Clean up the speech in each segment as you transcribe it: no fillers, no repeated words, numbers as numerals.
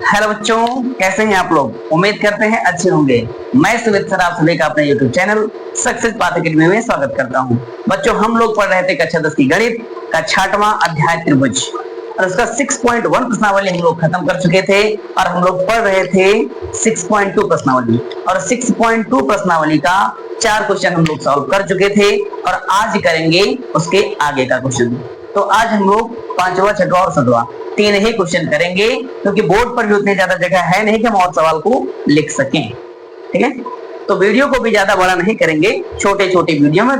Hello बच्चों, कैसे हैं आप लोग? उम्मीद करते हैं अच्छे होंगे। मैं सुमित सर आप सभी का अपने YouTube channel success path academy में स्वागत करता हूं। बच्चों, हम लोग पढ़ रहे थे कक्षा 10 की गणित का 6वां अध्याय त्रिभुज और उसका 6.1 प्रश्नावली हम लोग खत्म कर चुके थे और हम लोग पढ़ रहे थे 6.2 प्रश्नावली और 6.2 प्रश्नावली का 4 क्वेश्चन हम लोग सॉल्व कर चुके थे और आज करेंगे उसके आगे का क्वेश्चन। तो आज हम लोग 5वां, 6वां और 7वां 3 ही क्वेश्चन करेंगे क्योंकि बोर्ड पर भी उतनी ज्यादा जगह है नहीं कि हम और सवाल को लिख सकें। ठीक है, तो वीडियो को भी ज्यादा बड़ा नहीं करेंगे, छोटे छोटे वीडियो में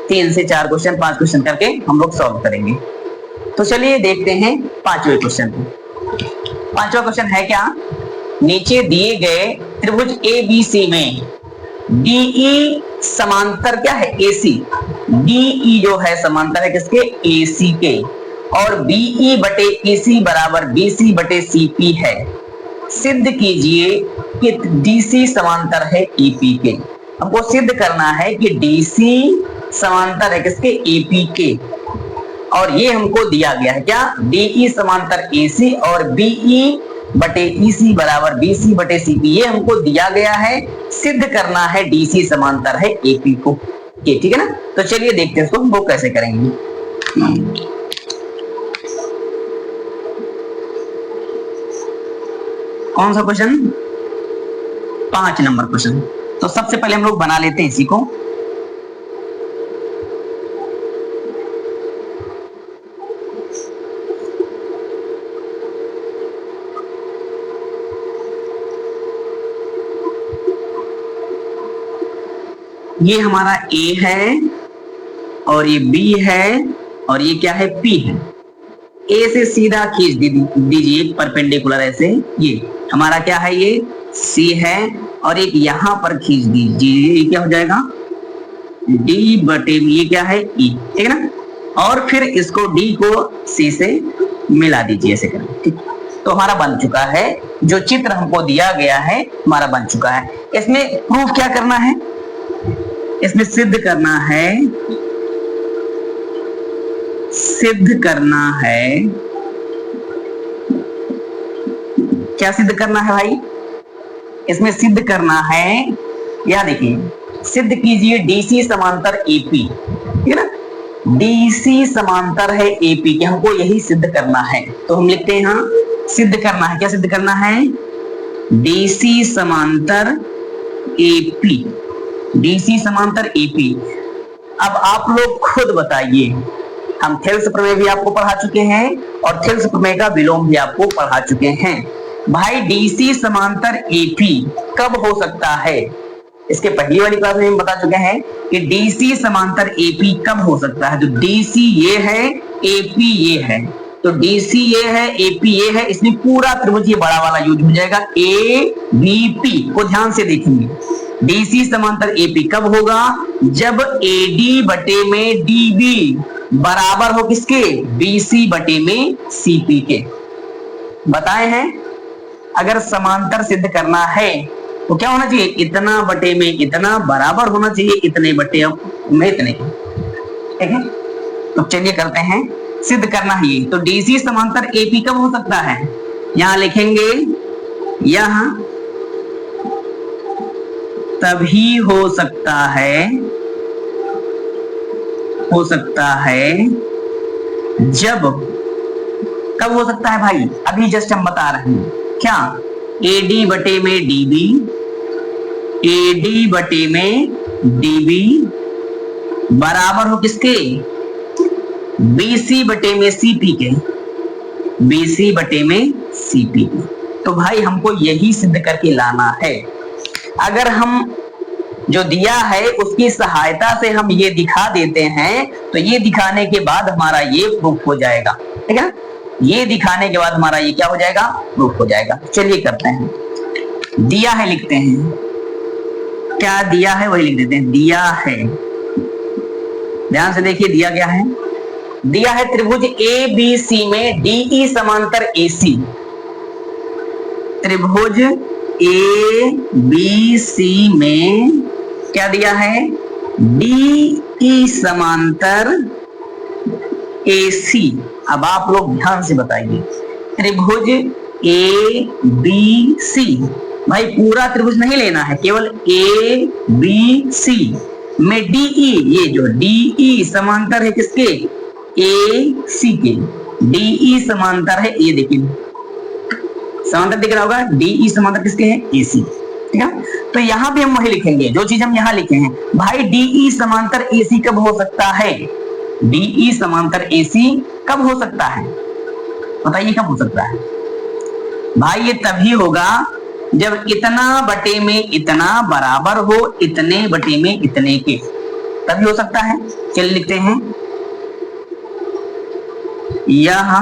3 से 4 क्वेश्चन 5 क्वेश्चन करके हम लोग सॉल्व करेंगे। तो चलिए देखते हैं 5वें क्वेश्चन को। 5वां क्वेश्चन है क्या? नीचे दिए गए त्रिभुज ABC में DE समांतर क्या है? AC। DE जो है समांतर है किसके? AC के। और BE बटे EC बराबर BC बटे CP है। सिद्ध कीजिए कि DC समांतर है EP के। हमको सिद्ध करना है कि DC समांतर है किसके? EP के। और ये हमको दिया गया है क्या? DE समांतर AC और BE बटे EC बराबर BC बटे CP, ये हमको दिया गया है। सिद्ध करना है DC समांतर है AP को। ठीक है ना? तो चलिए देखते हैं इसको हम लोग कैसे करेंगे। कौन सा क्वेश्चन? 5 number question. तो सबसे पहले हम लोग बना लेते हैं इसी को। ये हमारा A है और ये B है और ये क्या है? P है। A से सीधा खींच दीजिए परपेंडिकुलर ऐसे। ये हमारा क्या है? ये C है और एक यहां पर खींच दीजिए, ये क्या हो जाएगा? D बटे ये क्या है? E। ठीक है ना? और फिर इसको D को C से मिला दीजिए ऐसे करें। ठीक, तो हमारा बन चुका है। जो चित्र हमको दिया गया है हमारा बन चुका है। इसमें प्रूफ क्या करना है? इसमें सिद्ध करना है, सिद्ध करना है। क्या सिद्ध करना है भाई? इसमें सिद्ध करना है, यह देखिए, सिद्ध कीजिए DC समांतर AP। ठीक है ना? DC समांतर है AP के, हमको यही सिद्ध करना है। तो हम लिखते हैं यहाँ सिद्ध करना है। क्या सिद्ध करना है? DC समांतर AP। DC समांतर AP। अब आप लोग खुद बताइए, हम थेल्स प्रमेय भी आपको पढ़ा चुके हैं और थेल्स प्रमेय का विलोम भी आपको पढ़ा चुके हैं। भाई DC समांतर AP कब हो सकता है? इसके पहली वाली क्लास में हम बता चुके हैं कि DC समांतर AP कब हो सकता है। तो DC ये है, AP ये है, तो DC ये है, AP ये है, इसमें पूरा त्रिभुज ये बड़ा वाला यूज हो जाएगा ABP को। ध्यान से देखेंगे, DC समांतर AP कब होगा? जब AD बटे में DB बराबर हो किसके? BC बटे में CP के। बताए हैं अगर समांतर सिद्ध करना है तो क्या होना चाहिए? इतना बटे में इतना बराबर होना चाहिए इतने बटे में इतने। ठीक है, तो चलिए करते हैं, सिद्ध करना है ये। तो DC समांतर AP कब हो सकता है? यहां लिखेंगे, यहां तभी हो सकता है, हो सकता है जब, कब हो सकता है भाई? अभी जस्ट हम बता रहे हैं क्या? AD बटे में DB, AD बटे में DB बराबर हो किसके? BC बटे में CP के, BC बटे में CP के। तो भाई हमको यही सिद्ध करके लाना है। अगर हम जो दिया है उसकी सहायता से हम ये दिखा देते हैं तो ये दिखाने के बाद हमारा ये प्रूफ हो जाएगा। ठीक है, ये दिखाने के बाद हमारा ये क्या हो जाएगा? प्रूफ हो जाएगा। चलिए करते हैं। दिया है लिखते हैं, क्या दिया है वही लिख देते हैं। दिया है, ध्यान से देखिए दिया क्या है। दिया है त्रिभुज ABC में DE समांतर AC। त्रिभुज ABC में क्या दिया है? DE समांतर AC। अब आप लोग ध्यान से बताइए, त्रिभुज ए बी सी, भाई पूरा त्रिभुज नहीं लेना है, केवल ए बी सी में डीई, ये जो डीई समांतर है किसके, ए सी के, डीई समांतर है, ये देखिए समांतर दिख रहा होगा, डीई समांतर किसके है, ए सी, ठीक है। तो यहाँ भी हम वही लिखेंगे जो चीज हम यहाँ लिखे हैं, भाई डीई समांतर ए सी कब हो सकता है, डीई समांतर ए सी कब हो सकता है, बताइए कब हो सकता है। भाई ये तभी होगा जब इतना बटे में इतना बराबर हो इतने बटे में इतने के, तभी हो सकता है। चलिए लिखते हैं, यह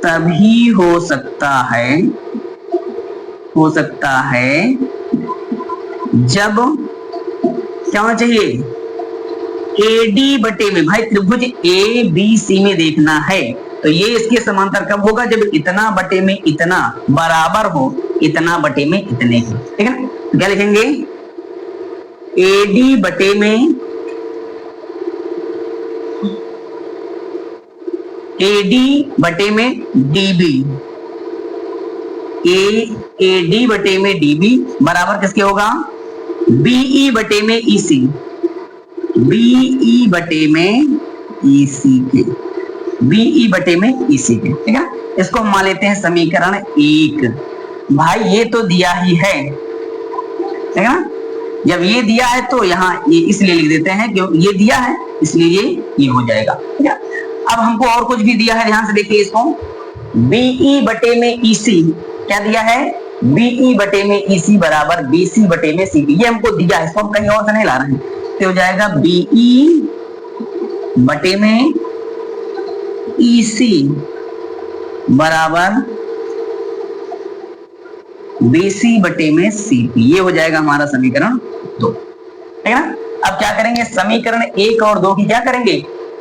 तभी हो सकता है जब क्या होना चाहिए, एडी बटे में, भाई त्रिभुज ए बी सी में देखना है तो ये इसके समांतर कब होगा, जब इतना बटे में इतना बराबर हो इतना बटे में इतने की, ठीक है ना। तो क्या लिखेंगे, एडी बटे में, एडी बटे में डीबी, एडी बटे में डीबी बराबर किसके होगा, बीई बटे में ईसी, बीई बटे में ईसी के, बीई बटे में ईसी के, ठीक है। इसको हम मान लेते हैं समीकरण 1। भाई ये तो दिया ही है, ठीक है ना, जब ये दिया है तो यहाँ ये इसलिए लिख देते हैं क्यों ये दिया है इसलिए ये हो जाएगा, ठीक है। अब हमको और कुछ भी दिया है, ध्यान से देखिए इसको, बीई बटे में ईसी क्या दिया है, बीई बटे में ईसी बराबर बीसी बटे में सीपी, ये हमको दिया है, इसको हम कहीं और से नहीं ला रहे हैं, तो हो जाएगा बीई बटे में ईसी बराबर बीसी बटे में सीपी, ये हो जाएगा हमारा समीकरण 2, ठीक है ना। अब क्या करेंगे, समीकरण 1 और 2 की क्या करेंगे,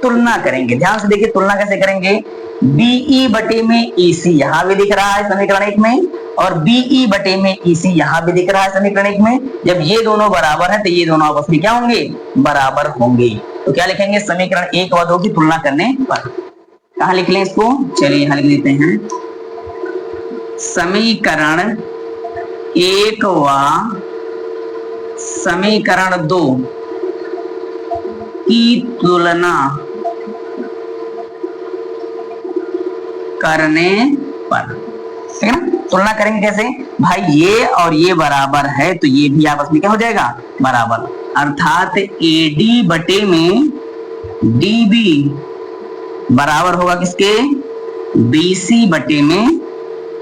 तुलना करेंगे। ध्यान से देखिए तुलना कैसे करेंगे, बीई बटे में ईसी यहां भी दिख रहा है समीकरण 1 में, और बीई बटे में ईसी यहां भी दिख रहा है समीकरण 1 में। जब ये दोनों बराबर है तो ये दोनों आपस में क्या होंगे, बराबर होंगे। तो क्या लिखेंगे, समीकरण 1 और 2 की तुलना करने पर। कहां लिख लें इसको, चलिए यहां लिख देते हैं, समीकरण 1 व समीकरण 2 की तुलना करने पर, ठीक है ना। तुलना करेंगे कैसे, भाई ये और ये बराबर है तो ये भी आपस में क्या हो जाएगा, बराबर, अर्थात एडी बटे में डीबी बराबर होगा किसके, बीसी बटे में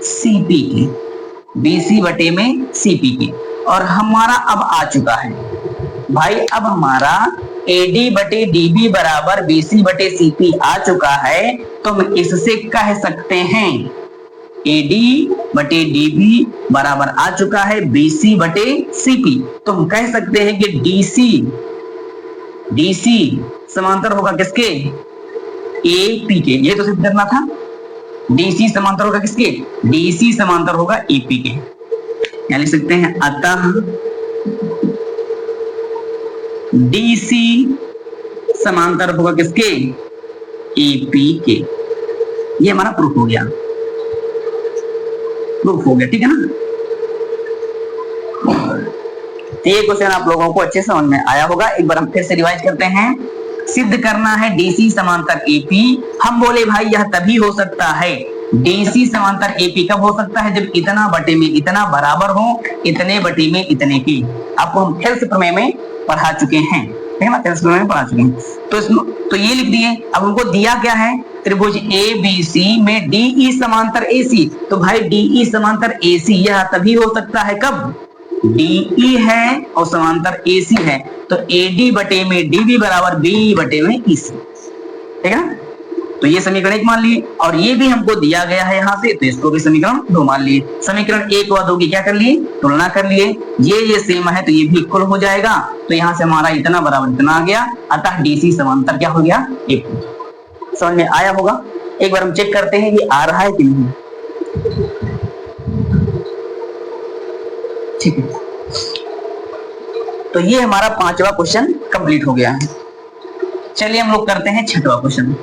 सीपी के, बीसी बटे में सीपी के। और हमारा अब आ चुका है भाई, अब हमारा एडी बटे डीबी बराबर बीसी बटे सीपी आ चुका है, तो हम इससे कह सकते हैं एडी बटे डीबी बराबर आ चुका है बीसी बटे सीपी, तो हम कह सकते हैं कि डीसी समांतर होगा किसके, एपी के, ये तो सिद्ध करना था, डीसी समांतर होगा किसके, डीसी समांतर होगा एपी के। क्या लिख सकते हैं, अतः डीसी समांतर होगा किसके, एपी के। ये हमारा प्रूफ हो गया, ठीक है ना। ये क्वेश्चन आप लोगों को अच्छे से समझ में आया होगा। एक बार हम फिर से रिवाइज करते हैं। सिद्ध करना है डीसी समांतर एपी। हम बोले भाई यह तभी हो सकता है, डीसी समांतर एपी कब हो सकता है, जब इतना बटे में इतना बराबर हो इतने बटे में इतने की। आपको हम थेल्स प्रमेय में पढ़ा चुके हैं, ठीक है ना, थेल्स प्रमेय में पढ़ा चुके हैं। तो ये लिख दिए। अब हमको दिया क्या है, त्रिभुज ए बी सी में डीई समांतर एसी, तो भाई डीई समांतर एसी यह तभी हो सकता है कब, डीई है और समांतर एसी है, तो एडी बटे में डीबी बराबर बी बटे में ईसी, ठीक है ना। तो ये समीकरण 1 मान लिए, और ये भी हमको दिया गया है यहाँ से, तो इसको भी समीकरण 2 मान लिए। समीकरण 1 व 2 की क्या कर लिए, तुलना कर लिए। ये सेम है तो ये भी इक्वल हो जाएगा, तो यहाँ से हमारा इतना बराबर इतना आ गया, अतः डीसी समांतर क्या हो गया, एपी। समझ में आया होगा। एक बार हम चेक करते हैं ये आ रहा है कि नहीं, ठीक है। तो ये हमारा 5वां क्वेश्चन कंप्लीट हो गया है। चलिए हम लोग करते हैं 6वां क्वेश्चन।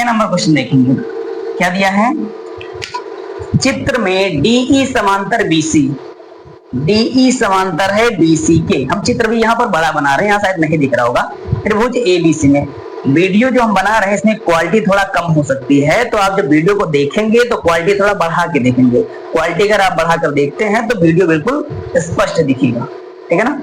6 नंबर क्वेश्चन देखेंगे। क्या दिया है? चित्र में डीई समांतर बीसी, डीई समांतर है बीसी के। हम चित्र भी यहाँ पर बड़ा बना रहे हैं, यहाँ शायद नहीं दिख रहा होगा। त्रिभुज एबीसी में वीडियो जो हम बना रहे हैं इसमें क्वालिटी थोड़ा कम हो सकती है, तो आप जब वीडियो को देखेंगे तो क्वालिटी थोड़ा बढ़ा के देखेंगे। क्वालिटी अगर आप बढ़ाकर देखते हैं तो वीडियो बिल्कुल स्पष्ट दिखेगा, ठीक है ना।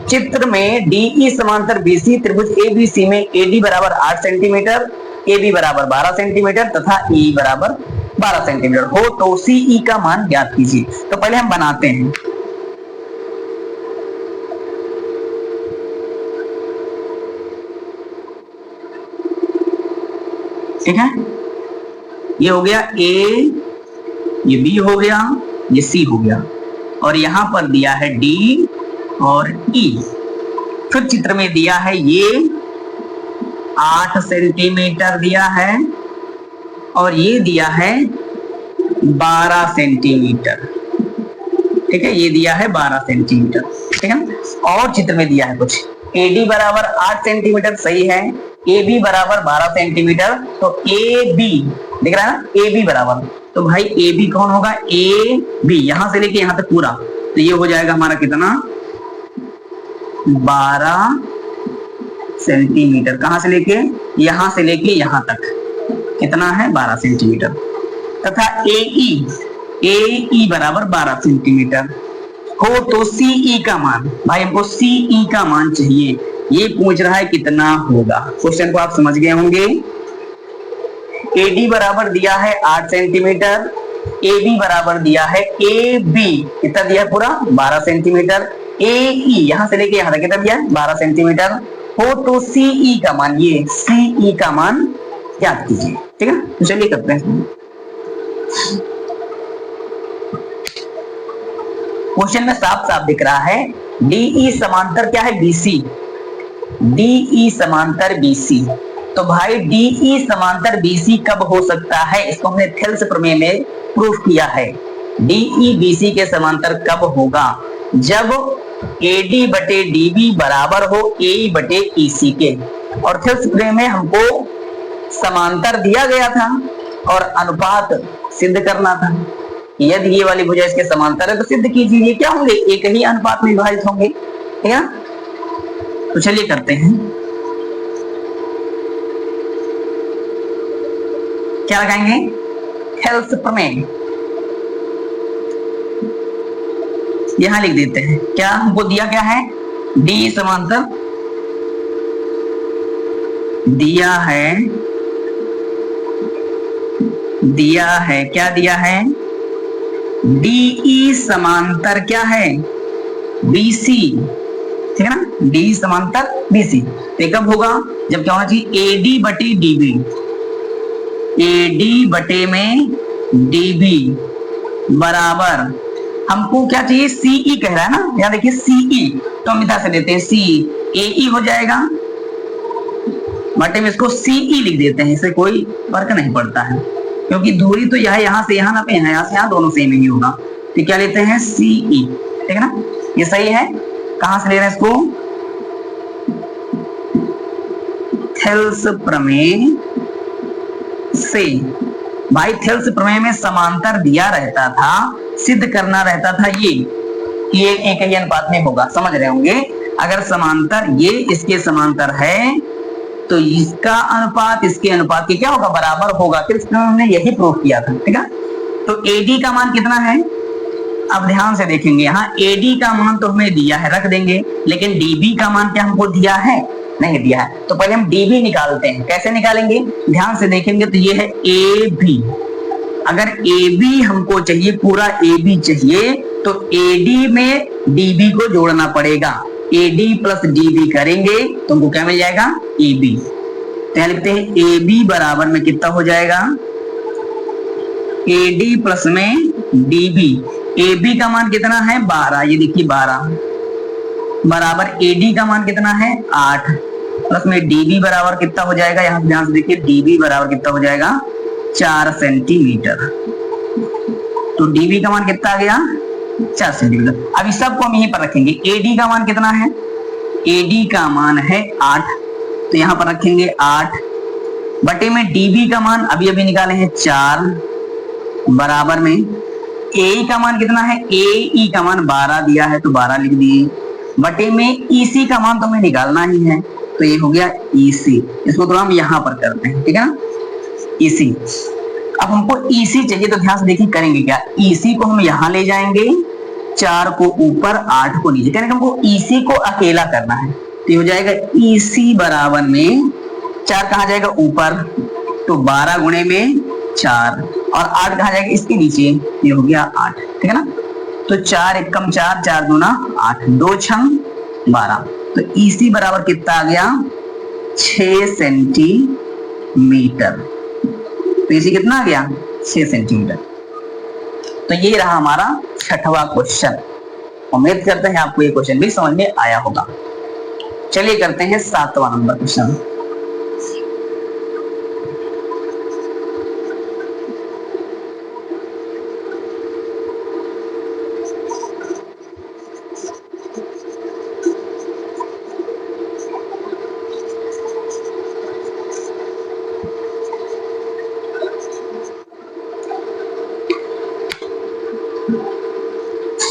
चित्र में डीई समांतर बीसी त्रिभुज एबीसी में एडी बराबर 8 सेंटीमीटर, एबी बराबर 12 सेंटीमीटर तथा ई बराबर 12 सेंटीमीटर हो तो सीई का मान ज्ञात कीजिए। तो पहले हम बनाते हैं। ठीक है, ये हो गया ए, ये बी हो गया, ये सी हो गया, और यहां पर दिया है डी और ई। फिर चित्र में दिया है ये 8 सेंटीमीटर दिया है और ये दिया है 12 सेंटीमीटर। ठीक है, ये दिया है 12 सेंटीमीटर। ठीक है, और चित्र में दिया है कुछ एडी बराबर 8 सेंटीमीटर, सही है। ए बी बराबर 12 सेंटीमीटर, तो ए बी दिख रहा है ना, ए बी बराबर, तो भाई ए बी कौन होगा? ए बी, यहां से लेके यहां तक पूरा, तो ये हो जाएगा हमारा कितना? 12 सेंटीमीटर। कहां से लेके? यहां से लेके यहां तक कितना है? 12 सेंटीमीटर। तथा ए बराबर 12 सेंटीमीटर हो तो सीई का मान, भाई हमको सीई का मान चाहिए। ये पूछ रहा है कितना होगा। क्वेश्चन को आप समझ गए होंगे। एडी बराबर दिया है 8 सेंटीमीटर, ए बी बराबर दिया है ए बी कितना दिया है? पूरा 12 सेंटीमीटर। ए ई यहां से लेके यहां तक कितना दिया है? 12 सेंटीमीटर हो तो सीई का मान, ये सीई का मान ज्ञात कीजिए। ठीक है, तो चलिए करते हैं। क्वेश्चन में साफ साफ दिख रहा है डीई समांतर क्या है? बीसी, डीई समांतर बीसी। तो भाई डीई समांतर बीसी कब हो सकता है? इसको हमने थेल्स प्रमेय में प्रूफ किया है। डीई बीसी के समांतर कब होगा? जब एडी बटे डीबी बराबर हो ए बटे ईसी के। और थेल्स प्रमेय में हमको समांतर दिया गया था और अनुपात सिद्ध करना था। यदि ये वाली भुजा इसके समांतर है तो सिद्ध कीजिए। ये क्या होंगे? एक ही अनुपात में विभाजित होंगे। ठीक है, तो चलिए करते हैं। क्या लगाएंगे? थेल्स प्रमेय। यहां लिख देते हैं। क्या हमको दिया क्या है? डी समांतर दिया है क्या दिया है? डीई समांतर क्या है? बीसी। ठीक है ना, डी समांतर बीसी। तो कब होगा? जब क्या होना चाहिए? एडी बटे डीबी, एडी बटे में डीबी बराबर, हमको क्या चाहिए? सीई कह रहा है ना, यहां देखिए सीई, तो हम इधर से लेते हैं सी, एई हो जाएगा बटे में इसको सीई लिख देते हैं। इससे कोई फर्क नहीं पड़ता है क्योंकि दूरी तो यह है, यहां से यहां ना पे यहाँ से यहां, दोनों सेम ही होगा। तो क्या लेते हैं? सीई। ठीक है ना, ये सही है। कहां से ले रहे हैं इसको? थेल्स प्रमेय से। भाई थेल्स प्रमेय में समांतर दिया रहता था, सिद्ध करना रहता था ये एक ही अनुपात में होगा। समझ रहे होंगे, अगर समांतर ये इसके समांतर है तो इसका अनुपात इसके अनुपात के क्या होगा? बराबर होगा। फिर हमने यही प्रूफ किया था। ठीक है, तो एडी का मान कितना है? अब ध्यान से देखेंगे, यहाँ एडी का मान तो हमें दिया है, रख देंगे, लेकिन डीबी का मान क्या हमको दिया है? नहीं दिया है। तो पहले हम डीबी निकालते हैं। कैसे निकालेंगे? ध्यान से देखेंगे तो ये है ए बी। अगर ए बी हमको चाहिए, पूरा ए बी चाहिए, तो एडी में डीबी को जोड़ना पड़ेगा। एडी प्लस डीबी करेंगे तो हमको क्या मिल जाएगा? A B. तो यहाँ लिखते हैं ए बी बराबर में कितना हो जाएगा? एडी प्लस में डीबी। ए बी का मान कितना है? 12। ये देखिए 12 बराबर एडी का मान कितना है? 8 प्लस में डीबी बराबर कितना हो जाएगा? यहाँ ध्यान से देखिए, डीबी बराबर कितना हो जाएगा? 4 सेंटीमीटर। तो डीबी का मान कितना आ गया? 4 सेंटीमीटर। अब इस सबको हम यहीं पर रखेंगे। एडी का मान कितना है? एडी का मान है 8, तो यहाँ पर रखेंगे 8 बटे में डीबी का मान अभी अभी निकाले हैं 4 बराबर में ए का मान कितना है, ए का मान 12 दिया है तो 12 लिख दिए, बटे में ईसी का मान तो हमें निकालना ही है तो ये हो गया ईसी। इसको तो हम यहां पर करते हैं, ठीक है ना, ईसी। अब हमको ईसी चाहिए तो ध्यान से देखिए करेंगे क्या, ईसी को हम यहां ले जाएंगे, 4 को ऊपर 8 को नीचे, कहने हमको ईसी को अकेला करना है तो हो जाएगा ईसी बराबर में 4 कहां जाएगा ऊपर तो 12 गुणे में 4 और 8 कहां जाएगा इसके नीचे, ये हो गया 8, ठीक है ना। तो 4 एकम 4, 4 दूना 8, 2 छंग 12, तो ईसी बराबर कितना आ गया 6 सेंटीमीटर। तो ईसी कितना आ गया 6 सेंटीमीटर। तो ये रहा हमारा 6वां क्वेश्चन। उम्मीद करते हैं आपको ये क्वेश्चन भी समझ में आया होगा। चलिए करते हैं 7वां नंबर क्वेश्चन।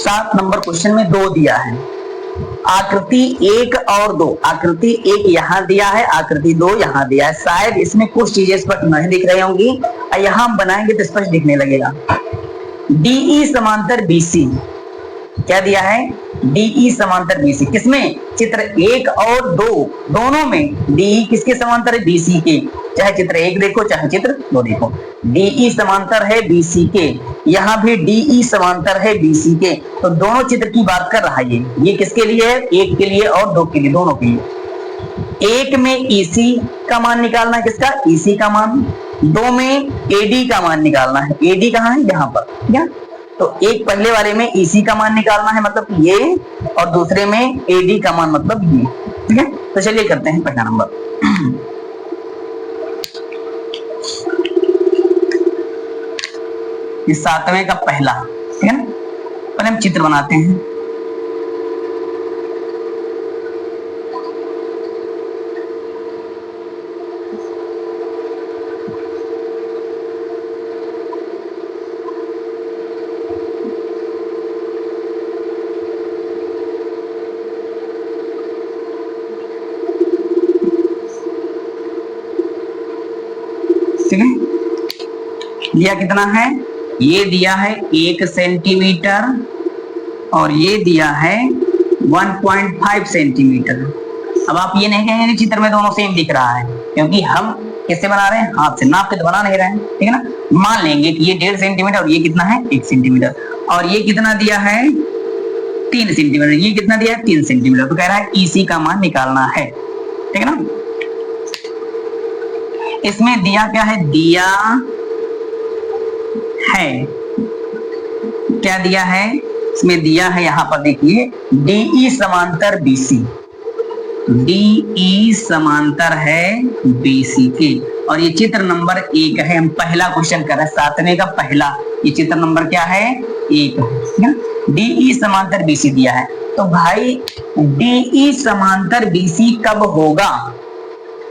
सात नंबर क्वेश्चन में 2 दिया है, आकृति 1 और 2, आकृति 1 यहाँ दिया है, आकृति 2 यहाँ दिया है। शायद इसमें कुछ चीजें स्पष्ट नहीं दिख रही होंगी, यहाँ हम बनाएंगे तो स्पष्ट दिखने लगेगा। डीई समांतर बीसी, क्या दिया है डीई समांतर बीसी, किसमें, चित्र 1 और 2 दोनों में डीई किसके समांतर है, बीसी के। चाहे चित्र 1 देखो चाहे चित्र 2 देखो, डीई समांतर है बीसी के, यहाँ भी डीई समांतर है बीसी के। तो दोनों चित्र की बात कर रहा है ये किसके लिए है, 1 के लिए और 2 के लिए, दोनों के लिए। 1 में ईसी का मान निकालना है, किसका, ईसी का मान। 2 में एडी का मान निकालना है, एडी कहाँ है, यहाँ पर, ठीक है। तो एक पहले वाले में ईसी का मान निकालना है मतलब ये, और दूसरे में एडी का मान मतलब ये, ठीक है। तो चलिए करते हैं पहला नंबर। इस 7वें का पहला, ठीक है ना। पहले हम चित्र बनाते हैं। ठीक है, दिया कितना है, ये दिया है 1 सेंटीमीटर और ये दिया है 1.5 सेंटीमीटर। अब आप ये नहीं कहेंगे चित्र में दोनों सेम दिख रहा है, क्योंकि हम किससे बना रहे हैं, हाथ से, नाप के तो बना नहीं रहे हैं, ठीक है ना। मान लेंगे कि ये 1.5 सेंटीमीटर और ये कितना है 1 सेंटीमीटर, और ये कितना दिया है 3 सेंटीमीटर, ये कितना दिया है 3 सेंटीमीटर। तो कह रहा है ईसी का मान निकालना है, ठीक है ना। इसमें दिया क्या है, दिया है, क्या दिया है, इसमें दिया है यहाँ पर देखिए डीई समांतर बीसी, डीई समांतर है बीसी के, और ये चित्र नंबर 1 है। हम पहला क्वेश्चन कर रहे हैं 7वें का पहला, ये चित्र नंबर क्या है 1 है। डीई समांतर बीसी दिया है, तो भाई डीई समांतर बीसी कब होगा,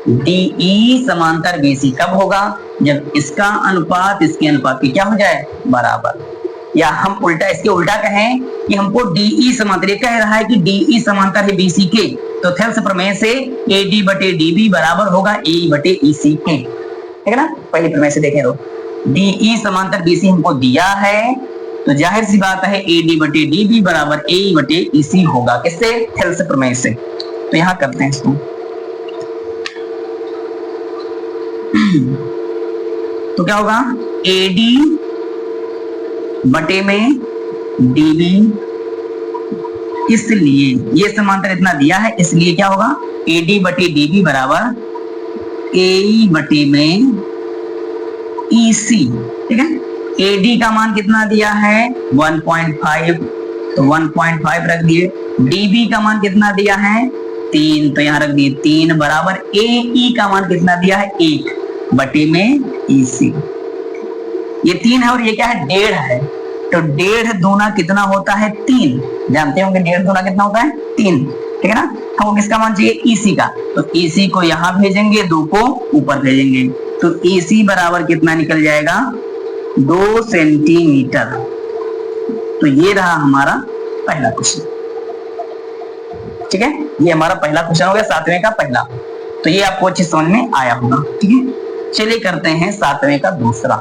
डीई समांतर बीसी कब होगा, जब इसका अनुपात इसके अनुपात की क्या हो जाए बराबर। या हम उल्टा, इसके उल्टा कहें कि हमको डीई समांतर, कह रहा है कि डीई समांतर है बीसी के, तो थेल्स प्रमेय से एडी बटे डीबी बराबर होगा ए बटे ईसी के, ठीक है ना। पहले प्रमेय से देखें तो डीई समांतर बीसी हमको दिया है, तो जाहिर सी बात है एडी बटे डीबी बराबर ए बटे ईसी होगा, किससे, थेल्स प्रमेय से। तो यहां करते हैं इसको, तो क्या होगा एडी बटे में डीबी, इसलिए ये समांतर इतना दिया है, इसलिए क्या होगा एडी बटे डीबी बराबर ए बटे में ईसी, ठीक है। एडी का मान कितना दिया है 1.5, तो 1.5 रख दिए, डीबी का मान कितना दिया है 3, तो यहां रख दिए 3 बराबर ए का मान कितना दिया है 1 बटे में ईसी। ये 3 है और ये क्या है 1.5 है, तो 1.5 दूना कितना होता है 3, जानते होंगे 1.5 दूना कितना होता है 3, ठीक है ना। हमको किसका मान चाहिए ईसी का, तो ईसी को यहाँ भेजेंगे, 2 को ऊपर भेजेंगे, तो AC बराबर कितना निकल जाएगा 2 सेंटीमीटर। तो ये रहा हमारा पहला क्वेश्चन। ठीक है, ये हमारा पहला क्वेश्चन हो गया 7वें का पहला। तो ये आपको अच्छी समझ में आया होगा। ठीक है, चलिए करते हैं 7वें का दूसरा।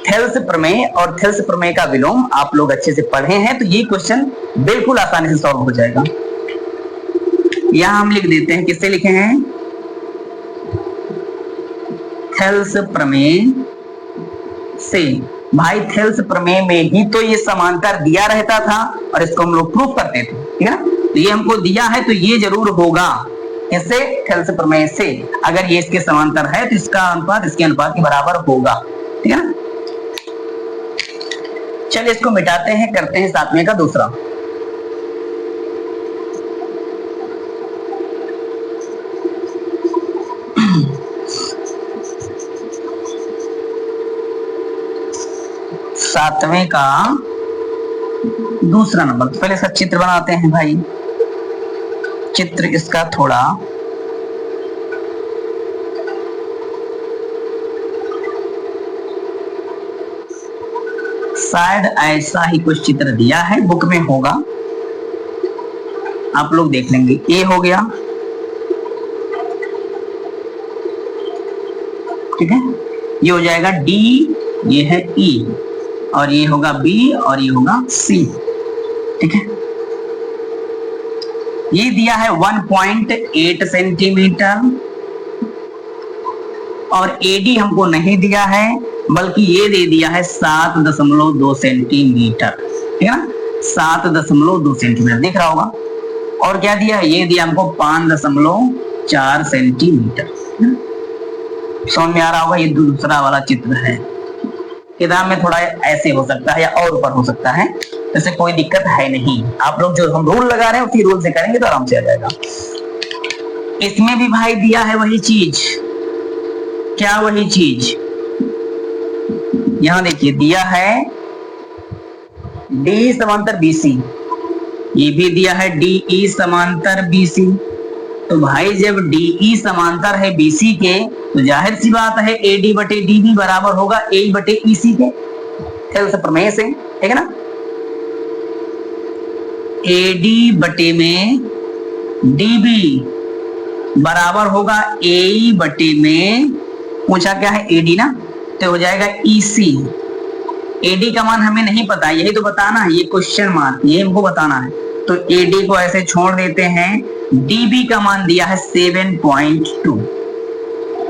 थेल्स प्रमेय और थेल्स प्रमेय का विलोम आप लोग अच्छे से पढ़े हैं, तो ये क्वेश्चन बिल्कुल आसानी से सॉल्व हो जाएगा। यहां हम लिख देते हैं, किससे लिखे हैं, थेल्स प्रमेय से। भाई थेल्स प्रमेय में ही तो ये समांतर दिया रहता था और इसको हम लोग प्रूफ करते थे। ठीक है ना, तो ये हमको दिया है तो ये जरूर होगा। इससे थेल्स प्रमेय से अगर ये इसके समांतर है तो इसका अनुपात इसके अनुपात के बराबर होगा। ठीक है ना, चलिए इसको मिटाते हैं, करते हैं 7वें का दूसरा। सातवें का दूसरा नंबर। तो पहले इसका चित्र बनाते हैं भाई। चित्र इसका थोड़ा शायद ऐसा ही कुछ चित्र दिया है, बुक में होगा, आप लोग देख लेंगे। ए हो गया, ठीक है, ये हो जाएगा डी, ये है ई, और ये होगा बी और ये होगा सी। ठीक है, ये दिया है 1.8 सेंटीमीटर और एडी हमको नहीं दिया है, बल्कि ये दे दिया है 7.2 सेंटीमीटर। ठीक है ना, 7.2 सेंटीमीटर दिख रहा होगा। और क्या दिया है, ये दिया हमको 5.4 सेंटीमीटर। समझ में आ रहा होगा, ये दूसरा वाला चित्र है। किताब में थोड़ा ऐसे हो सकता है या और ऊपर हो सकता है, इससे कोई दिक्कत है नहीं। आप लोग जो हम रूल लगा रहे हैं उसी रूल से करेंगे तो आराम से आ जाएगा। इसमें भी भाई दिया है वही चीज। क्या वही चीज, यहां देखिए दिया है डी समांतर बीसी, ये भी दिया है डीई समांतर बीसी। तो भाई जब डीई समांतर है बीसी के तो जाहिर सी बात है एडी बटे डीबी बराबर होगा ए बटे ईसी के, थेल्स प्रमेय से। ठीक है ना, एडी बटे में डीबी बराबर होगा ए बटे में, पूछा क्या है एडी ना, तो हो जाएगा ईसी। एडी का मान हमें नहीं पता, यही तो बताना है, ये क्वेश्चन मार्क, ये हमको बताना है। तो एडी को ऐसे छोड़ देते हैं। डीबी का मान दिया है 7.2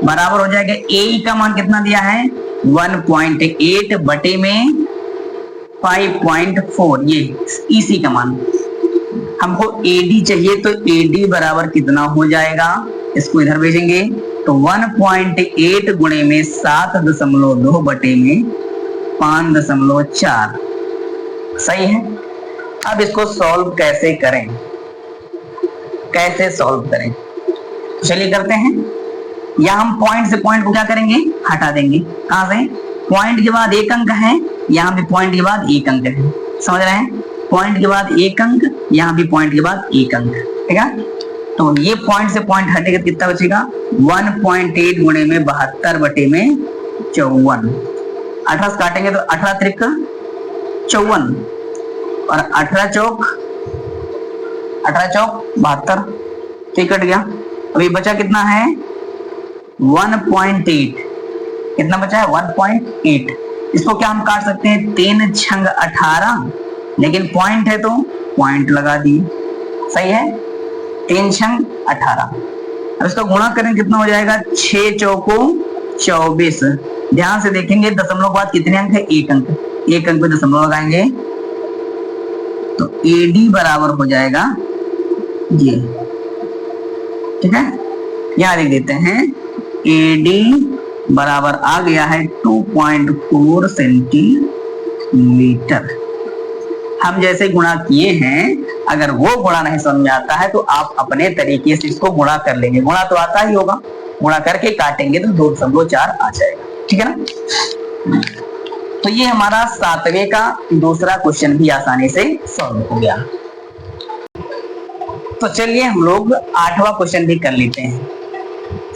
बराबर हो जाएगा ए का मान कितना दिया है 1.8 बटे में 5.4, ये ईसी का मान। हमको एडी चाहिए तो एडी बराबर कितना हो जाएगा, इसको इधर भेजेंगे तो 1.8 गुणे में 7.2 बटे में 5.4। सही है। अब इसको सॉल्व कैसे करें, कैसे सॉल्व करें, चलिए करते हैं। या हम पॉइंट से पॉइंट को क्या करेंगे, हटा देंगे। कहां से, पॉइंट के बाद एक अंक है, यहाँ भी पॉइंट के बाद एक अंक है। समझ रहे हैं, पॉइंट के बाद एक अंक, यहाँ भी पॉइंट के बाद एक अंक। ठीक है, तो ये पॉइंट से पॉइंट हटेगा, कितना बचेगा 1.8 गुणे में 72 बटे में 54। 18 से काटेंगे तो 18 त्रिक 54 और 18 चौक 72, ठीक कट गया। अभी बचा कितना है 1.8, कितना बचा है 1.8। इसको क्या हम काट सकते हैं 3 छंग 18, लेकिन पॉइंट है तो पॉइंट लगा दिए। सही है, 3 छंग 18। अब इसको गुणा करें कितना हो जाएगा 6 चौको 24। ध्यान से देखेंगे दशमलव के बाद कितने अंक है, एक अंक, एक अंक पे दशमलव लगाएंगे तो एडी बराबर हो जाएगा ये। ठीक है, यहां लिख देते हैं एडी बराबर आ गया है 2.4 सेंटीमीटर। हम जैसे गुणा किए हैं, अगर वो गुणा नहीं समझ में आता है तो आप अपने तरीके से इसको गुणा कर लेंगे। गुणा तो आता ही होगा, गुणा करके काटेंगे तो 2.4 आ जाएगा। ठीक है ना, तो ये हमारा 7वें का दूसरा क्वेश्चन भी आसानी से सॉल्व हो गया। तो चलिए हम लोग 8वां क्वेश्चन भी कर लेते हैं।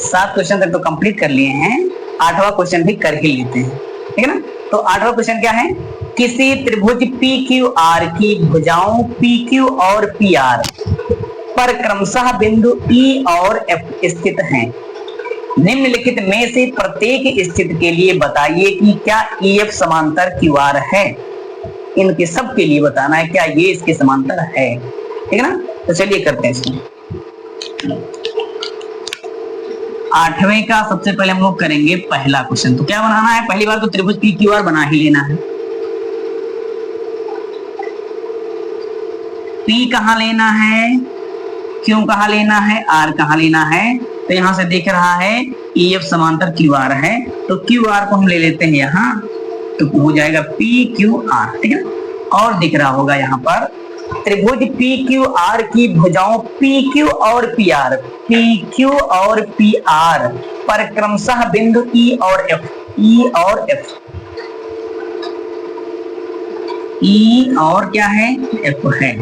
7 क्वेश्चन तक तो कंप्लीट कर लिए हैं, 8वां क्वेश्चन भी कर ही लेते हैं, ठीक है ना। तो 8वां क्वेश्चन क्या है, किसी त्रिभुज PQR की भुजाओं PQ और PR पर क्रमशः बिंदु E और F स्थित हैं। निम्नलिखित में से प्रत्येक स्थिति के लिए बताइए कि क्या EF समांतर QR है। इनके सब के लिए बताना है क्या ये इसके समांतर है, ठीक है ना। तो चलिए करते हैं इसमें। 8वें का सबसे पहले हम लोग करेंगे पहला क्वेश्चन। तो क्या बनाना है, पहली बार तो त्रिभुज PQR बना ही लेना है। P कहां लेना है, Q कहां लेना है, R कहां लेना है। तो यहां से दिख रहा है EF समांतर QR है, तो QR को हम ले लेते हैं यहाँ, तो हो जाएगा PQR, ठीक है। और दिख रहा होगा यहाँ पर त्रिभुज PQR की भुजाओं PQ और PR, PQ और PR पर क्रमशः बिंदु E और F, E और F, E और क्या है, F है,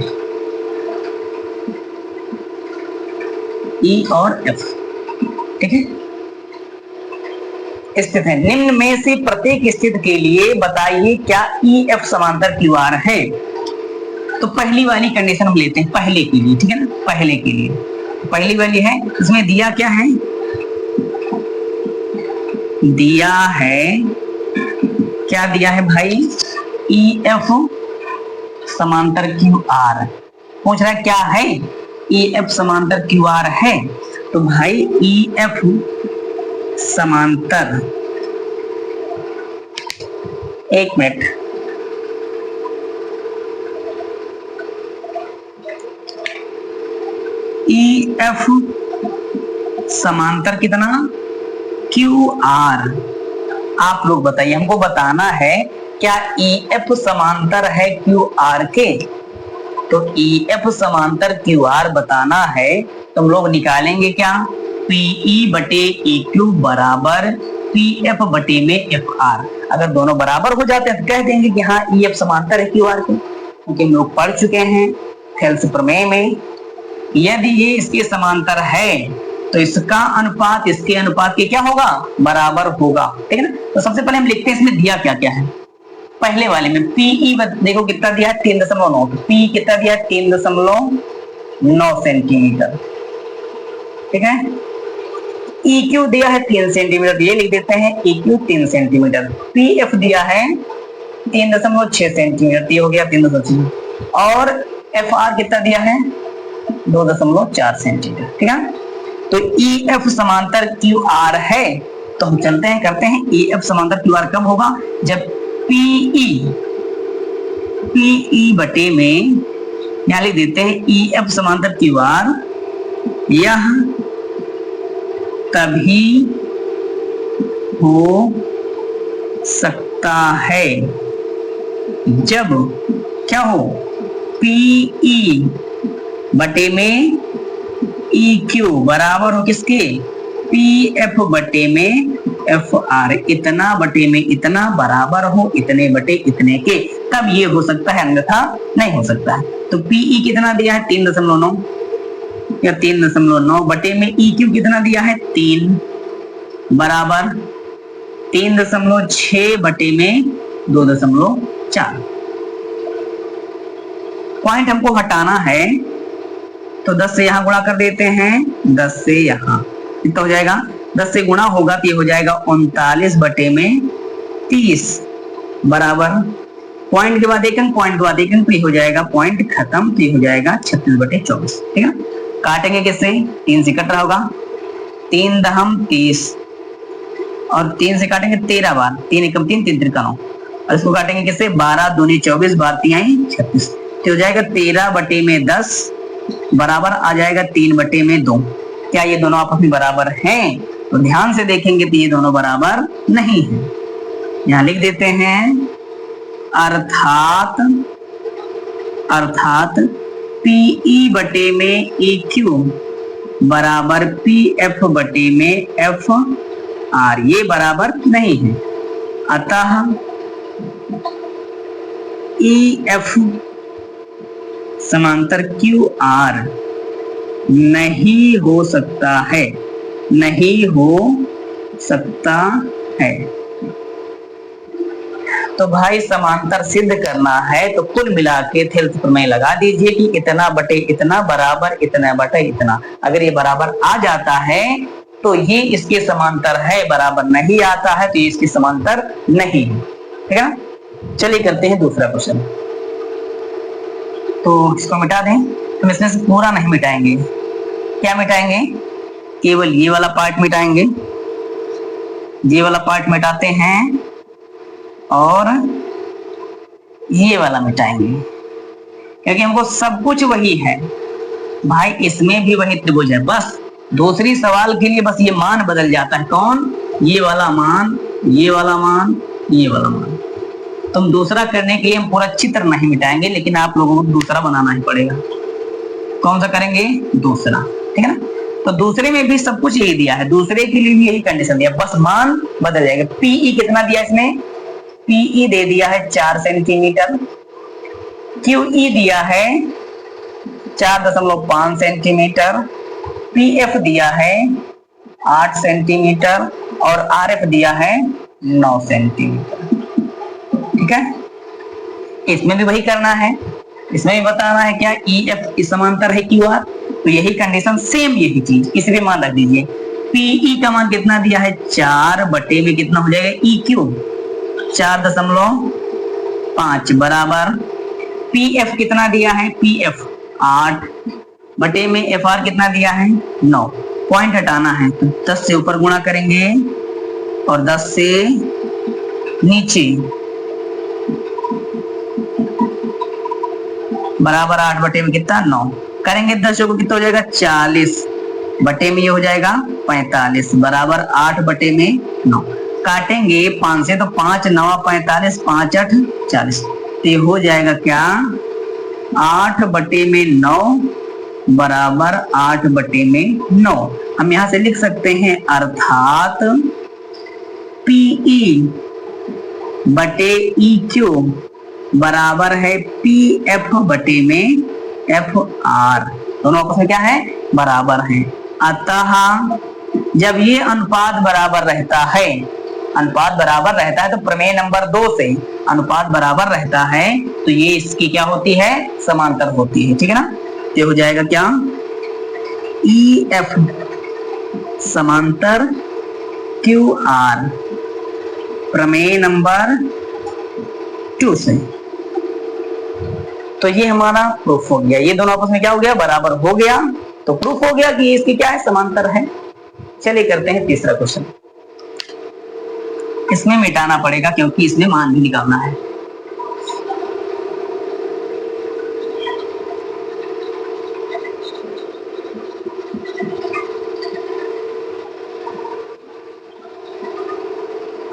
E और F, ठीक है, स्थित है। निम्न में से प्रत्येक स्थिति के लिए बताइए क्या EF समांतर QR है। तो पहली वाली कंडीशन हम लेते हैं पहले के लिए, ठीक है ना। पहले के लिए पहली वाली है, इसमें दिया क्या है, दिया है, क्या दिया है भाई, EF समांतर QR। पूछ रहा है क्या है, EF समांतर QR है। तो भाई EF समांतर, एक मिनट, EF समांतर कितना, QR। आप लोग बताइए, हमको बताना है क्या EF समांतर है QR के। तो EF समांतर QR बताना है तो हम लोग निकालेंगे क्या, PE बटे EQ बराबर PF बटे में FR। अगर दोनों बराबर हो जाते हैं तो कह देंगे कि हाँ EF समांतर है QR के, क्योंकि हम लोग पढ़ चुके हैं थेल्स प्रमेय में, यदि ये इसके समांतर है तो इसका अनुपात इसके अनुपात के क्या होगा, बराबर होगा, ठीक है ना। तो सबसे पहले हम लिखते हैं इसमें दिया क्या क्या है। पहले वाले में PE देखो कितना दिया है, 3.9, P कितना दिया है, 3.9 सेंटीमीटर, ठीक है। EQ दिया है 3 सेंटीमीटर, ये लिख देते हैं EQ 3 सेंटीमीटर। PF दिया है 3.6 सेंटीमीटर, ये हो गया 3.6, और FR कितना दिया है 2.4 सेंटीमीटर, ठीक है। तो EF समांतर QR है, तो हम चलते हैं करते हैं EF समांतर QR कब होगा, जब PE बटे में, यहां लिख देते हैं EF समांतर QR, यह तभी हो सकता है जब क्या हो, PE बटे में EQ बराबर हो किसके, PF बटे में FR, इतना बटे में इतना बराबर हो इतने बटे इतने के, तब ये हो सकता है, अन्यथा नहीं हो सकता है। तो PE कितना दिया है 3.9 या 3.9 बटे में EQ कितना दिया है 3 बराबर 3.6 बटे में 2.4। पॉइंट हमको हटाना है तो 10 से यहां गुणा कर देते हैं, 10 से यहां कितना हो जाएगा, 10 से गुणा होगा तो ये हो जाएगा 39 बटे में 30 बराबर, पॉइंट के बाद देखें, पॉइंट के बाद देखें तो ये हो जाएगा, पॉइंट खत्म, तो ये हो जाएगा 36 बटे 24, ठीक है। काटेंगे किससे, 3 से कट रहा होगा, 3 दहम 30, और 3 से काटेंगे 13 बार, 3 एकम 3, 3 त्रिका 9, और इसको काटेंगे किससे, 12 दूनी 24, 12 तिहाई 36, तो हो जाएगा 13 बटे में 10 बराबर आ जाएगा 3 बटे में 2। क्या ये दोनों आपस में बराबर हैं, तो ध्यान से देखेंगे तो ये दोनों बराबर नहीं है। यहां लिख देते हैं अर्थात PE बटे में EQ बराबर PF बटे में FR, ये बराबर नहीं है। अतः EF समांतर QR नहीं हो सकता है, नहीं हो सकता है। तो भाई समांतर सिद्ध करना है तो कुल मिला के थेल्स प्रमेय लगा दीजिए कि इतना बटे इतना बराबर इतना बटे इतना। अगर ये बराबर आ जाता है तो ये इसके समांतर है, बराबर नहीं आता है तो ये इसके समांतर नहीं है। ठीक है ना। चलिए करते हैं दूसरा क्वेश्चन। तो इसको मिटा दें। तो इसमें से पूरा नहीं मिटाएंगे, क्या मिटाएंगे? केवल ये वाला पार्ट मिटाएंगे। ये वाला पार्ट मिटाते हैं और ये वाला मिटाएंगे, क्योंकि हमको सब कुछ वही है भाई, इसमें भी वही त्रिभुज है। बस दूसरी सवाल के लिए बस ये मान बदल जाता है। कौन? ये वाला मान, ये वाला मान, ये वाला मान। तुम दूसरा करने के लिए हम पूरा चित्र नहीं मिटाएंगे, लेकिन आप लोगों को दूसरा बनाना ही पड़ेगा। कौन सा करेंगे? दूसरा। ठीक है ना। तो दूसरे में भी सब कुछ यही दिया है, दूसरे के लिए भी यही कंडीशन दिया, बस मान बदल जाएगा। पीई कितना दिया इसमें? पीई दे दिया है 4 सेंटीमीटर। क्यूई दिया है 4.5 सेंटीमीटर। पीएफ दिया है 8 सेंटीमीटर और आरएफ दिया है 9 सेंटीमीटर। ठीक है। इसमें भी वही करना है, इसमें भी बताना है क्या? ईएफ इस समांतर है क्यूआर, तो यही कंडीशन सेम यही चीज, इसलिए मान रख दीजिए। पीई का मान कितना दिया है? 4 बटे में कितना हो जाएगा? ई क्यू 4.5 बराबर। पीएफ कितना दिया है? पीएफ 8 बटे में एफ आर कितना दिया है? 9। पॉइंट हटाना है तो 10 से ऊपर गुणा करेंगे और 10 से नीचे बराबर 8 बटे में कितना? 9 करेंगे। 10 को कितना हो जाएगा? 40 बटे में ये हो जाएगा 45 बराबर 8 बटे में 9। काटेंगे 5 से तो 5 9 45, 5 8 40। ये हो जाएगा क्या? 8 बटे में 9 बराबर 8 बटे में 9। हम यहां से लिख सकते हैं अर्थात पीई बटे ई क्यू बराबर है पी एफ बटे में एफ आर। दोनों आपस में क्या है? बराबर है। अतः जब ये अनुपात बराबर रहता है, अनुपात बराबर रहता है तो प्रमेय नंबर 2 से अनुपात बराबर रहता है तो ये इसकी क्या होती है? समांतर होती है। ठीक है ना। ये हो जाएगा क्या? ई एफ समांतर क्यू आर प्रमेय नंबर 2 से। तो ये हमारा प्रूफ हो गया। ये दोनों आपस में क्या हो गया? बराबर हो गया। तो प्रूफ हो गया कि ये इसकी क्या है? समांतर है। चलिए करते हैं तीसरा क्वेश्चन। इसमें मिटाना पड़ेगा क्योंकि इसमें मान भी निकालना है।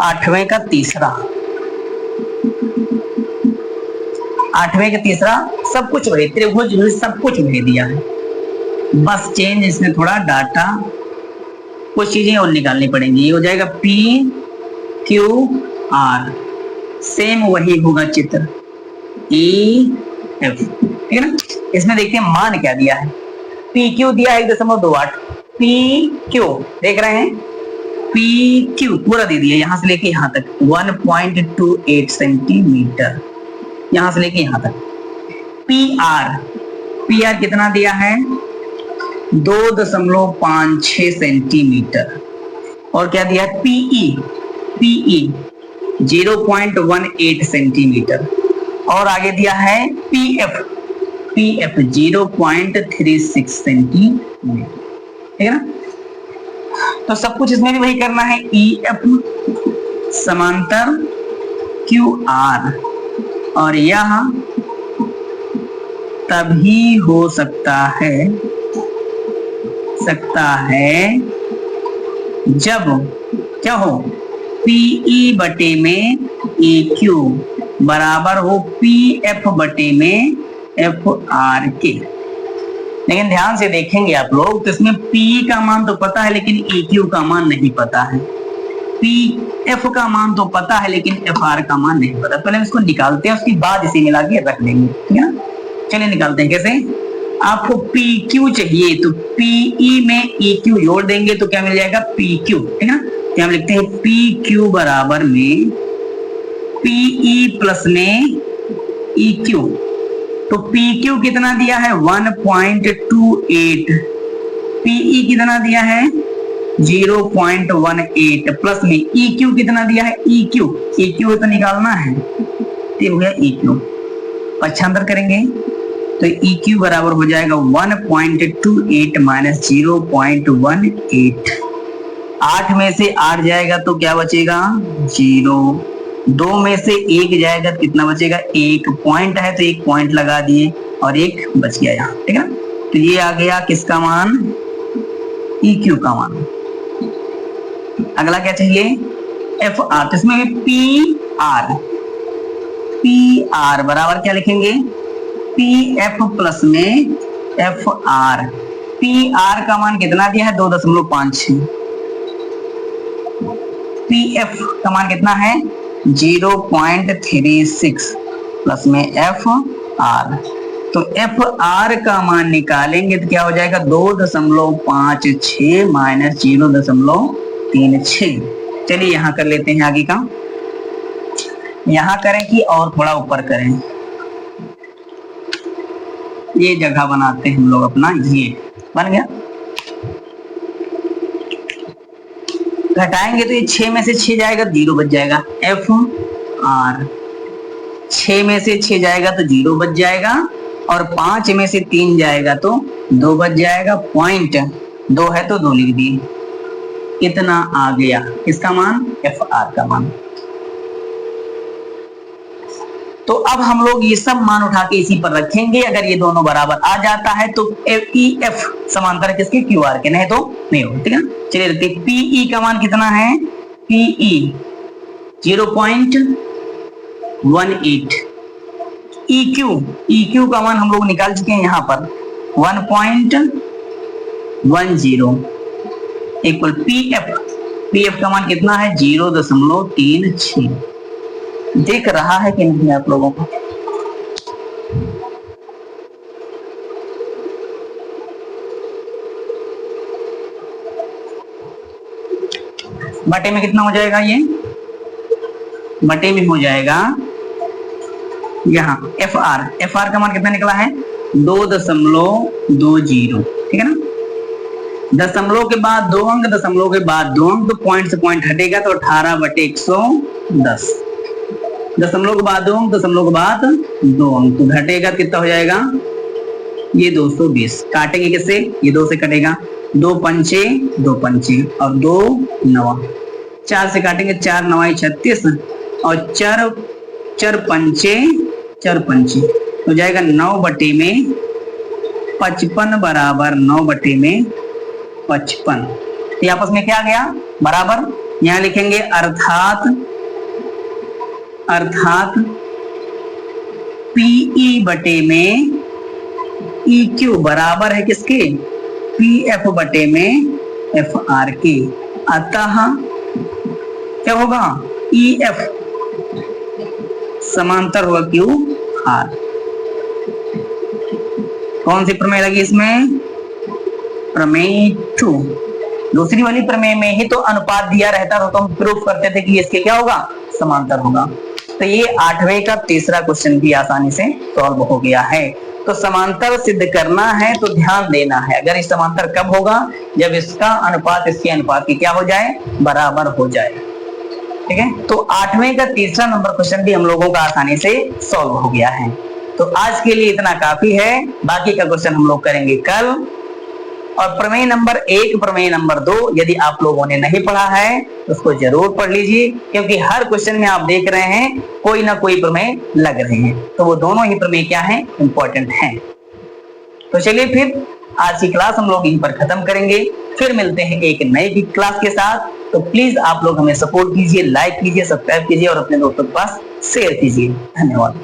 आठवें का तीसरा सब कुछ वही, त्रिभुज सब कुछ वही दिया है, बस चेंज इसमें थोड़ा डाटा कुछ चीजें और निकालनी पड़ेंगी। ये हो जाएगा पी क्यू आर, सेम वही होगा चित्र ई एफ। ठीक है ना। इसमें देखते हैं मान क्या दिया है। पी क्यू दिया है 1.28। पी क्यू देख रहे हैं, पी क्यू पूरा दे दिया, यहां से लेके यहां तक 1.28 सेंटीमीटर, यहां से लेके यहां तक। पी आर कितना दिया है? 2.56 सेंटीमीटर। और क्या दिया है? PE 0.18 centimetre. और आगे दिया है पीएफ 0.36 सेंटीमीटर। ठीक है ना। तो सब कुछ इसमें भी वही करना है। ई एफ समांतर क्यू आर, और यह तभी हो सकता है जब क्या हो? पीई बटे में ए क्यू बराबर हो पी एफ बटे में एफ आर के। लेकिन ध्यान से देखेंगे आप लोग तो इसमें पी का मान तो पता है लेकिन ए क्यू का मान नहीं पता है। पी एफ का मान तो पता है लेकिन एफ आर का मान नहीं पता। पहले हम इसको निकालते हैं, उसके बाद इसे मिला के रख देंगे। ठीक है ना। चलिए निकालते हैं। कैसे? आपको PQ चाहिए तो PE में EQ जोड़ देंगे तो क्या मिल जाएगा PQ, ठीक है ना। तो हम लिखते हैं PQ बराबर में PE प्लस में EQ। तो PQ कितना दिया है 1.28, PE कितना दिया है 0.18 प्लस में EQ कितना दिया है EQ तो निकालना है, तो हो गया EQ। पक्षांतर करेंगे तो EQ बराबर हो जाएगा 1.28 माइनस 0.18। 8 में से 8 जाएगा तो क्या बचेगा 0। 2 में से 1 जाएगा तो कितना बचेगा 1। पॉइंट है तो 1 पॉइंट लगा दिए और 1 बच गया यहाँ, ठीक है ना। तो ये आ गया किसका मान EQ का मान। अगला क्या चाहिए FR, तो इसमें PR बराबर क्या लिखेंगे PF प्लस में FR। PR का मान कितना दिया है 2.56, PF का मान कितना है 0.36 प्लस में FR। तो FR का मान निकालेंगे तो क्या हो जाएगा 2.56 माइनस 0.36। चलिए यहां कर लेते हैं आगे का, यहां करें कि और थोड़ा ऊपर करें, ये जगह बनाते हैं हम लोग अपना, ये बन गया। घटाएंगे तो ये 6 में से 6 जाएगा 0 बच जाएगा FR। 6 में से 6 जाएगा तो 0 बच जाएगा और 5 में से 3 जाएगा तो 2 बच जाएगा। पॉइंट 2 है तो 2 लिख दिए, इतना आ गया इसका मान FR का मान। तो अब हम लोग ये सब मान उठा के इसी पर रखेंगे। अगर ये दोनों बराबर आ जाता है तो EF समांतर किसके QR के, नहीं तो नहीं हो, ठीक है ना। चलिए देखते हैं PE का मान कितना है PE 0.18। EQ का मान हम लोग निकाल चुके हैं यहाँ पर 1.10 इक्वल PF का मान कितना है 0.36। दिख रहा है कि नहीं आप लोगों को, बटे में कितना हो जाएगा, ये बटे में हो जाएगा यहाँ FR का मान कितना निकला है 2.20, ठीक है ना। दशमलव के बाद 2 अंक, दशमलव के बाद 2 अंक, तो पॉइंट से पॉइंट हटेगा तो 18/110। दशमलव के बाद 2 अंक, दशमलव के बाद 2 अंक, तो घटेगा कितना हो जाएगा ये 220। काटेंगे किससे, ये 2 से कटेगा, 2 पंचे 2 पंचे और 2 9, 4 से काटेंगे 4 9 36 और 4 पंचे 4 पंचे हो जाएगा 9 बटे में 55 बराबर 9 बटे में 55। ये आपस में क्या आ गया बराबर, यहां लिखेंगे अर्थात PE बटे में EQ बराबर है किसके PF बटे में FR के। अतः क्या होगा EF समांतर होगा QR। कौन सी प्रमेय लगी इसमें, प्रमेय 2। दूसरी वाली प्रमेय में ही तो अनुपात दिया रहता था तो हम प्रूफ करते थे कि इसके क्या होगा समांतर होगा। तो ये 8वें का तीसरा क्वेश्चन भी आसानी से सॉल्व हो गया है। तो समांतर सिद्ध करना है तो ध्यान देना है, अगर इस समांतर कब होगा जब इसका अनुपात इसके अनुपात की क्या हो जाए बराबर हो जाए, ठीक है। तो 8वें का तीसरा नंबर क्वेश्चन भी हम लोगों का आसानी से सॉल्व हो गया है। तो आज के लिए इतना काफी है, बाकी का क्वेश्चन हम लोग करेंगे कल। और प्रमेय नंबर 1 प्रमेय नंबर 2 यदि आप लोगों ने नहीं पढ़ा है तो उसको जरूर पढ़ लीजिए, क्योंकि हर क्वेश्चन में आप देख रहे हैं कोई ना कोई प्रमेय लग रहे हैं, तो वो दोनों ही प्रमेय क्या हैं इंपॉर्टेंट हैं। तो चलिए फिर आज की क्लास हम लोग यहीं पर खत्म करेंगे, फिर मिलते हैं एक नई क्लास के साथ। तो प्लीज आप लोग हमें सपोर्ट कीजिए, लाइक कीजिए, सब्सक्राइब कीजिए और अपने दोस्तों के पास शेयर कीजिए। धन्यवाद।